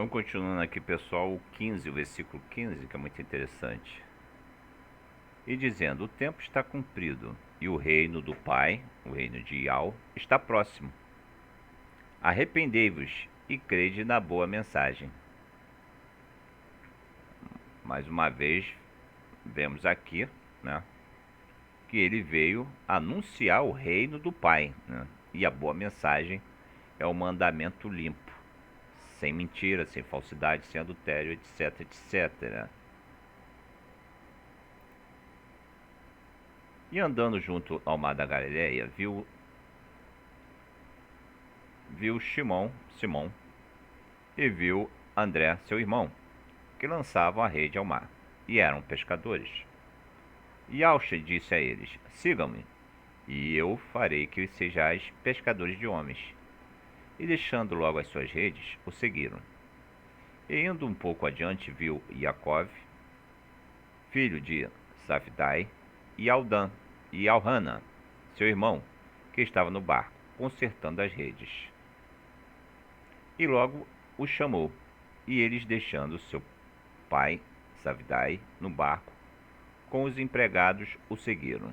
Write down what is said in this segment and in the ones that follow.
Vamos continuando aqui, pessoal, o 15, o versículo 15, que é muito interessante. E dizendo: o tempo está cumprido, e o reino do Pai, o reino de Iau, está próximo. Arrependei-vos e crede na boa mensagem. Mais uma vez, vemos aqui, né, que ele veio anunciar o reino do Pai, né? E a boa mensagem é o mandamento limpo, sem mentira, sem falsidade, sem adultério, etc, etc. E andando junto ao mar da Galileia, viu Simão, e viu André, seu irmão, que lançavam a rede ao mar, e eram pescadores. E Alche disse a eles: sigam-me, e eu farei que sejais pescadores de homens. E deixando logo as suas redes, o seguiram. E indo um pouco adiante, viu Iacov, filho de Zabdai, e Aldã e Alhana, seu irmão, que estava no barco, consertando as redes. E logo os chamou, e eles, deixando seu pai, Zabdai, no barco, com os empregados, o seguiram.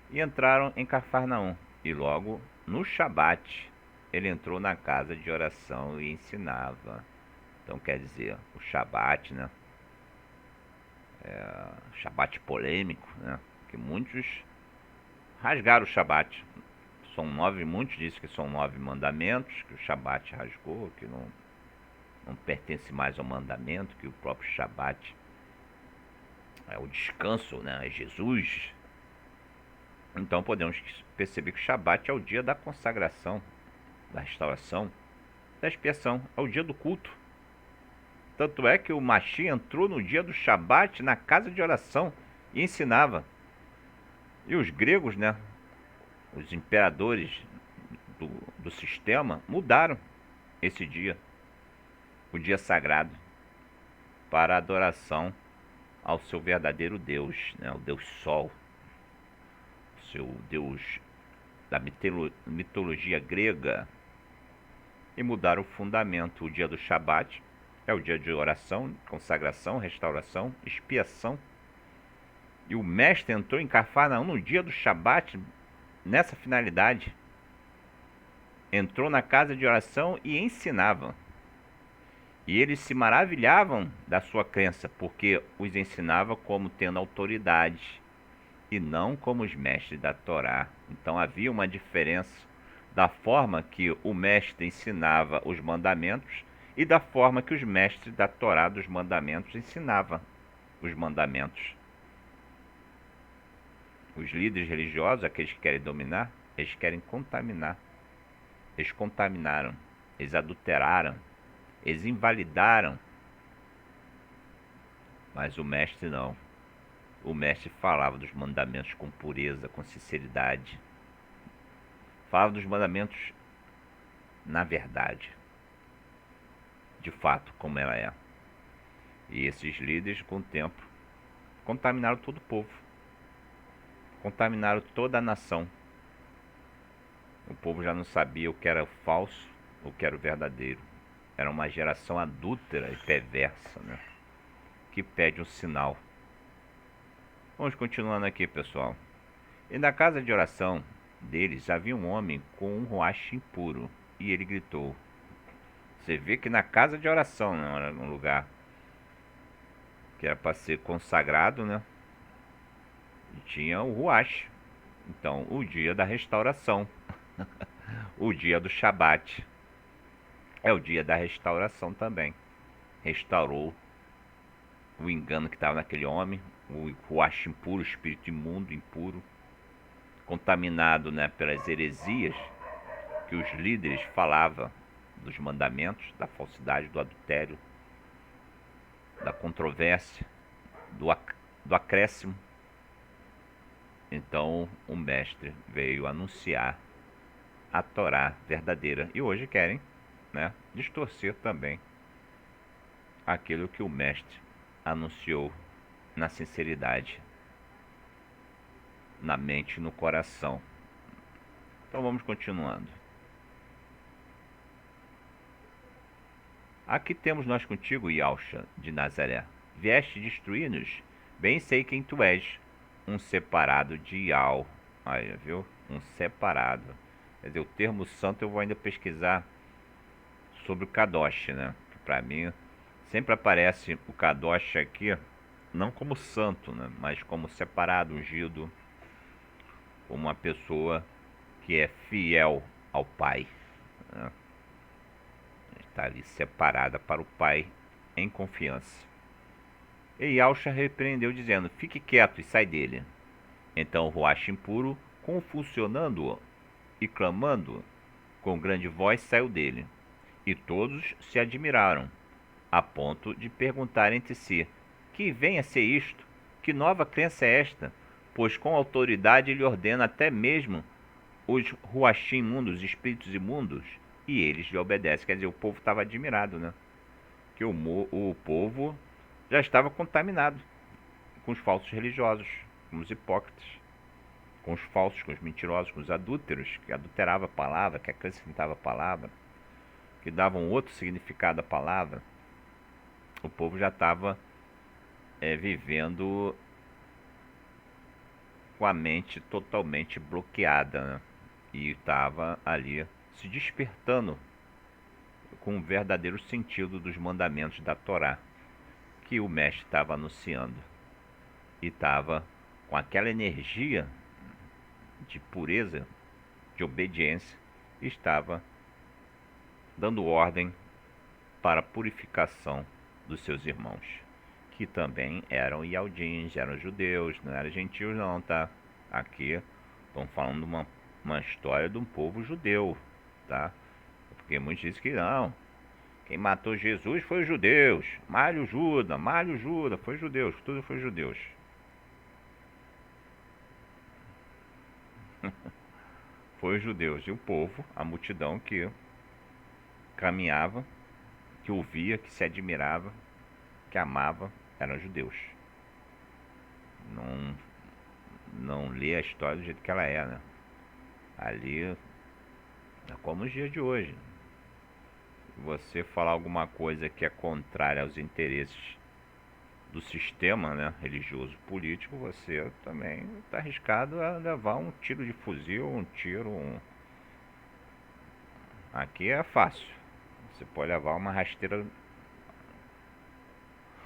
E entraram em Cafarnaum, e logo, no Shabat, ele entrou na casa de oração e ensinava. Então, quer dizer, o Shabat, né? Shabat polêmico, né? Que muitos rasgaram o Shabat. São 9, muitos dizem que são 9 mandamentos, que o Shabat rasgou, que não pertence mais ao mandamento, que o próprio Shabat é o descanso, né? É Jesus. Então podemos perceber que o Shabat é o dia da consagração, da restauração, da expiação, é o dia do culto. Tanto é que o Mashiach entrou no dia do Shabat na casa de oração e ensinava. E os gregos, né, os imperadores do sistema, mudaram esse dia, o dia sagrado, para a adoração ao seu verdadeiro Deus, né, o Deus Sol, o seu Deus da mitologia grega, e mudaram o fundamento. O dia do Shabat é o dia de oração, consagração, restauração, expiação. E o mestre entrou em Cafarnaum no dia do Shabat nessa finalidade. Entrou na casa de oração e ensinava. E eles se maravilhavam da sua crença, porque os ensinava como tendo autoridade e não como os mestres da Torá. Então havia uma diferença da forma que o mestre ensinava os mandamentos e da forma que os mestres da Torá dos mandamentos ensinavam os mandamentos. Os líderes religiosos, aqueles que querem dominar, eles querem contaminar. Eles contaminaram, eles adulteraram, eles invalidaram. Mas o mestre não. O mestre falava dos mandamentos com pureza, com sinceridade. Falava dos mandamentos na verdade, de fato, como ela é. E esses líderes, com o tempo, contaminaram todo o povo. Contaminaram toda a nação. O povo já não sabia o que era falso, o que era o verdadeiro. Era uma geração adúltera e perversa, né? Que pede um sinal. Vamos continuando aqui, pessoal. E na casa de oração deles havia um homem com um roache impuro. E ele gritou. Você vê que na casa de oração, não era num lugar que era para ser consagrado, né? E tinha o ruach. Então, o dia da restauração. O dia do Shabat. É o dia da restauração também. Restaurou o engano que estava naquele homem, o ruach impuro, o espírito imundo, impuro, contaminado, né, pelas heresias que os líderes falavam dos mandamentos, da falsidade, do adultério, da controvérsia, do acréscimo. Então o mestre veio anunciar a Torá verdadeira. E hoje querem, né, distorcer também aquilo que o mestre anunciou na sinceridade, na mente e no coração. Então vamos continuando. Aqui temos nós contigo, Yalcha de Nazaré. Vieste destruir-nos? Bem sei quem tu és, um separado de Yal. Aí, viu? Um separado. Quer dizer, o termo santo eu vou ainda pesquisar sobre o Kadosh, né? Para mim, sempre aparece o Kadosh aqui, não como santo, né? Mas como separado, ungido, como uma pessoa que é fiel ao Pai, né? Está ali separada para o Pai em confiança. E Yalcha repreendeu, dizendo: fique quieto e sai dele. Então o Ruach impuro, convulsionando-o e clamando com grande voz, saiu dele. E todos se admiraram, a ponto de perguntar entre si: que vem a ser isto? Que nova crença é esta? Pois com autoridade ele ordena até mesmo os Ruachim imundos, os espíritos imundos, e eles lhe obedecem. Quer dizer, o povo estava admirado, né? Que o povo já estava contaminado com os falsos religiosos, com os hipócritas, com os falsos, com os mentirosos, com os adúlteros, que adulteravam a palavra, que acrescentavam a palavra, que davam outro significado à palavra. O povo já estava vivendo com a mente totalmente bloqueada, né? E estava ali se despertando com o verdadeiro sentido dos mandamentos da Torá, que o mestre estava anunciando. E estava com aquela energia de pureza, de obediência, estava dando ordem para a purificação dos seus irmãos, que também eram ialdins, eram judeus, não eram gentios não, tá? Aqui estão falando de uma história de um povo judeu, tá? Porque muitos dizem que não, quem matou Jesus foi os judeus, Mário Judas, foi judeus, tudo foi judeus. Foi os judeus, e o povo, a multidão que caminhava, que ouvia, que se admirava, que amava, eram judeus. Não, não lê a história do jeito que ela é, né? Ali é como os dias de hoje. Você falar alguma coisa que é contrária aos interesses do sistema, né, religioso político, você também está arriscado a levar um tiro de fuzil, Aqui é fácil. Você pode levar uma rasteira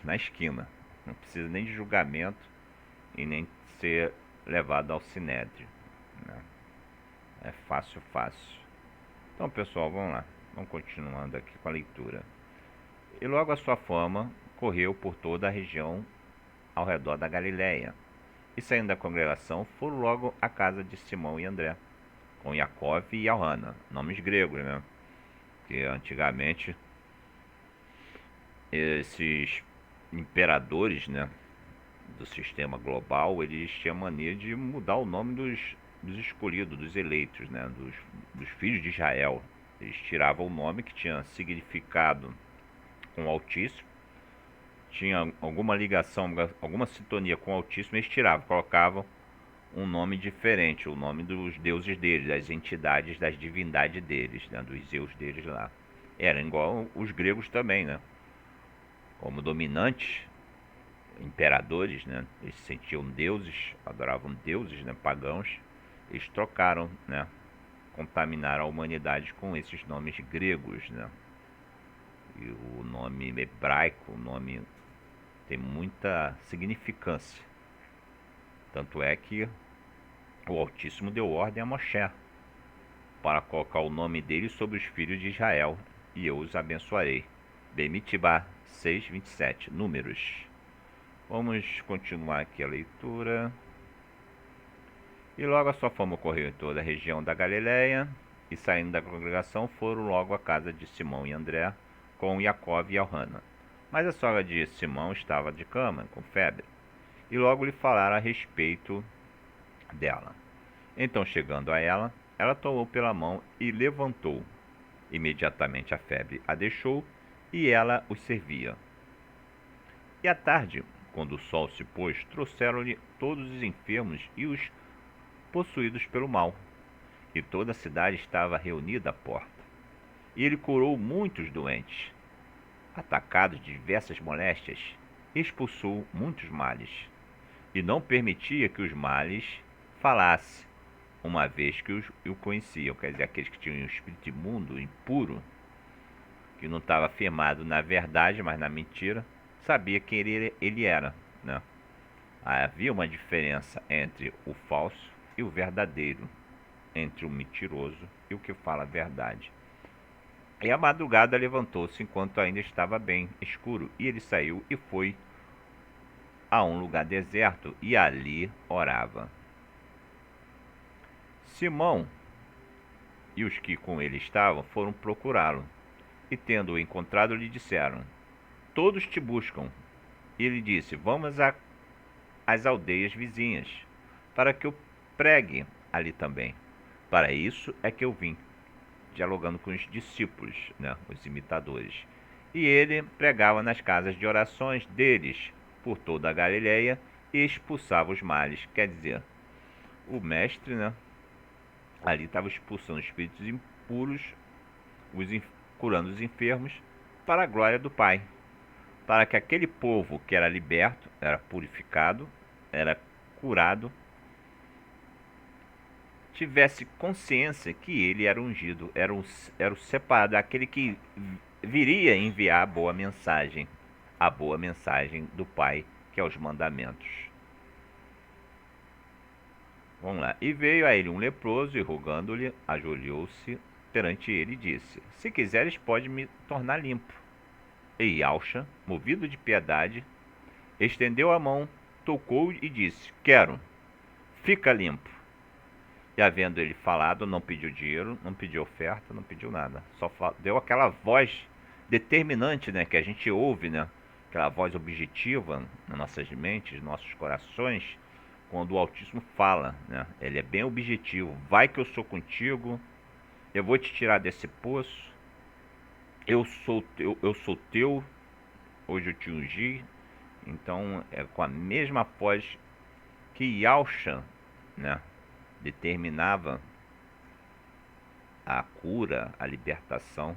na esquina. Não precisa nem de julgamento e nem ser levado ao sinédrio, né? É fácil, fácil. Então, pessoal, vamos lá. Vamos continuando aqui com a leitura. E logo a sua fama correu por toda a região ao redor da Galiléia. E saindo da congregação, foram logo à casa de Simão e André, com Jacó e Johanna, nomes gregos, né? Que antigamente esses imperadores, né, do sistema global, eles tinham mania de mudar o nome dos escolhidos, dos eleitos, né, dos filhos de Israel. Eles tiravam o nome que tinha significado com o Altíssimo, tinha alguma ligação, alguma sintonia com o Altíssimo, eles tiravam, colocavam um nome diferente, o nome dos deuses deles, das entidades, das divindades deles, né, dos Zeus deles lá. Era igual os gregos também, né? Como dominantes, imperadores, né? Eles se sentiam deuses, adoravam deuses, né? Pagãos. Eles trocaram, né? Contaminaram a humanidade com esses nomes gregos, né? E o nome hebraico, o nome tem muita significância. Tanto é que o Altíssimo deu ordem a Moshe para colocar o nome dele sobre os filhos de Israel, e eu os abençoarei. Bemitibá 6:27, Números. Vamos continuar aqui a leitura. E logo a sua fama correu em toda a região da Galiléia, e saindo da congregação foram logo à casa de Simão e André, com Jacó e Johanna. Mas a sogra de Simão estava de cama, com febre, e logo lhe falaram a respeito dela. Então, chegando a ela, ela tomou pela mão e levantou. Imediatamente a febre a deixou, e ela os servia. E à tarde, quando o sol se pôs, trouxeram-lhe todos os enfermos e os possuídos pelo mal, e toda a cidade estava reunida à porta. E ele curou muitos doentes, atacado de diversas moléstias, expulsou muitos males, e não permitia que os males falassem, uma vez que o conheciam, quer dizer, aqueles que tinham um espírito imundo, impuro, que não estava firmado na verdade, mas na mentira, sabia quem ele era, né? Havia uma diferença entre o falso e o verdadeiro, entre o mentiroso e o que fala a verdade. E a madrugada levantou-se enquanto ainda estava bem escuro, e ele saiu e foi a um lugar deserto, e ali orava. Simão e os que com ele estavam foram procurá-lo, e tendo-o encontrado, lhe disseram: Todos te buscam. E ele disse: Vamos às aldeias vizinhas, para que eu pregue ali também. Para isso é que eu vim, dialogando com os discípulos, né, os imitadores. E ele pregava nas casas de orações deles por toda a Galileia e expulsava os males. Quer dizer, o mestre, né, ali estava expulsando espíritos impuros, curando os enfermos, para a glória do Pai, para que aquele povo que era liberto, era purificado, era curado, tivesse consciência que ele era ungido, era o separado, aquele que viria enviar a boa mensagem do Pai, que é os mandamentos. Vamos lá. E veio a ele um leproso, e rogando-lhe, ajoelhou-se perante ele e disse: Se quiseres, pode me tornar limpo. E Yalxa, movido de piedade, estendeu a mão, tocou e disse: Quero, fica limpo. E havendo ele falado, não pediu dinheiro, não pediu oferta, não pediu nada. Só deu aquela voz determinante, né, que a gente ouve, né? Aquela voz objetiva nas nossas mentes, nos nossos corações, quando o Altíssimo fala, né? Ele é bem objetivo. Vai que eu sou contigo, eu vou te tirar desse poço, eu sou teu, hoje eu te ungi. Então é com a mesma voz que Yalcha, né, determinava a cura, a libertação,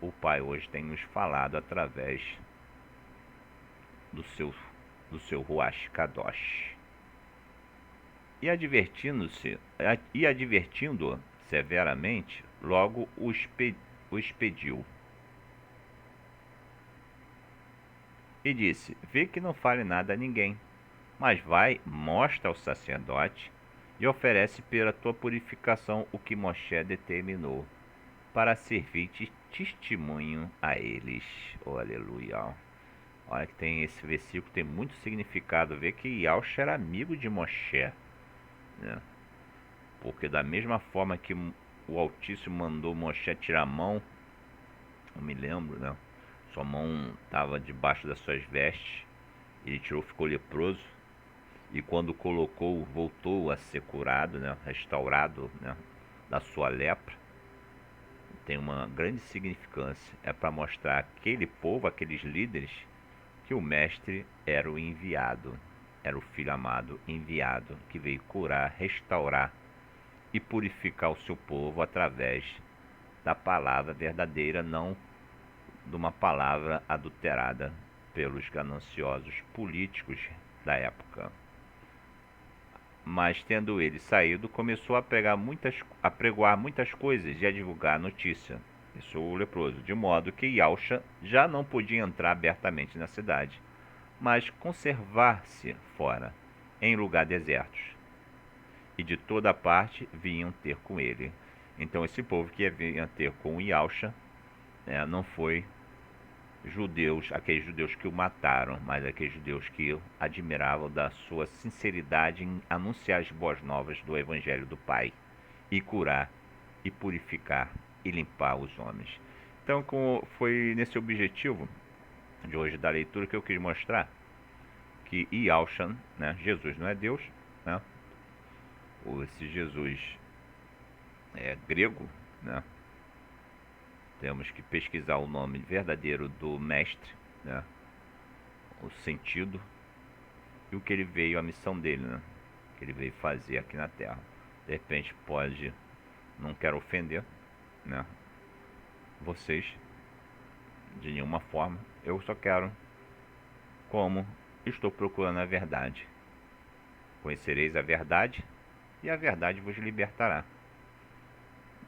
o Pai hoje tem nos falado através do seu Ruach Kadosh. E advertindo-o severamente, logo o expediu. E disse: Vê que não fale nada a ninguém, mas vai, mostra ao sacerdote e oferece pela tua purificação o que Moshe determinou, para servir de testemunho a eles. Oh, aleluia. Olha que tem esse versículo, tem muito significado. Vê que Yalcha era amigo de Moshe, né? Porque da mesma forma que o Altíssimo mandou Moshe tirar a mão, eu me lembro, né? Sua mão estava debaixo das suas vestes, ele tirou, ficou leproso, e quando colocou, voltou a ser curado, né? Restaurado, né, da sua lepra. Tem uma grande significância. É para mostrar aquele povo, aqueles líderes, que o mestre era o enviado, era o filho amado enviado, que veio curar, restaurar e purificar o seu povo através da palavra verdadeira, não de uma palavra adulterada pelos gananciosos políticos da época. Mas tendo ele saído, começou a pregoar muitas coisas e a divulgar a notícia. Isso o leproso, de modo que Yalcha já não podia entrar abertamente na cidade, mas conservar-se fora, em lugar desertos. E de toda parte vinham ter com ele. Então esse povo que vinha ter com Yalcha, não foi judeus, aqueles judeus que o mataram, mas aqueles judeus que o admiravam da sua sinceridade em anunciar as boas novas do Evangelho do Pai, e curar, e purificar, e limpar os homens. Então foi nesse objetivo de hoje da leitura que eu quis mostrar que Yalchan, né, Jesus não é Deus, né? Esse Jesus é grego, né? Temos que pesquisar o nome verdadeiro do mestre, né? O sentido e o que ele veio, a missão dele, né? Que ele veio fazer aqui na Terra. De repente pode, não quero ofender, né, vocês, de nenhuma forma. Eu só quero, como estou procurando a verdade. Conhecereis a verdade e a verdade vos libertará.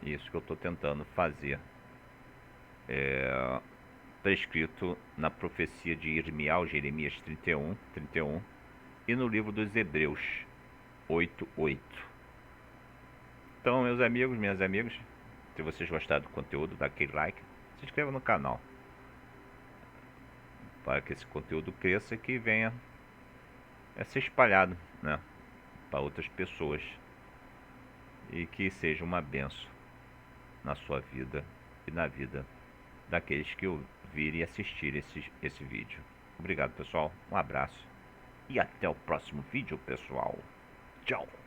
Isso que eu estou tentando fazer. Está escrito na profecia de Jeremias 31, e no livro dos Hebreus 8:8. Então, meus amigos, minhas amigas, se vocês gostaram do conteúdo, dá aquele like, se inscreva no canal, para que esse conteúdo cresça e que venha a ser espalhado, né, para outras pessoas, e que seja uma benção na sua vida e na vida daqueles que ouvirem e assistirem esse vídeo. Obrigado, pessoal, um abraço e até o próximo vídeo, pessoal. Tchau!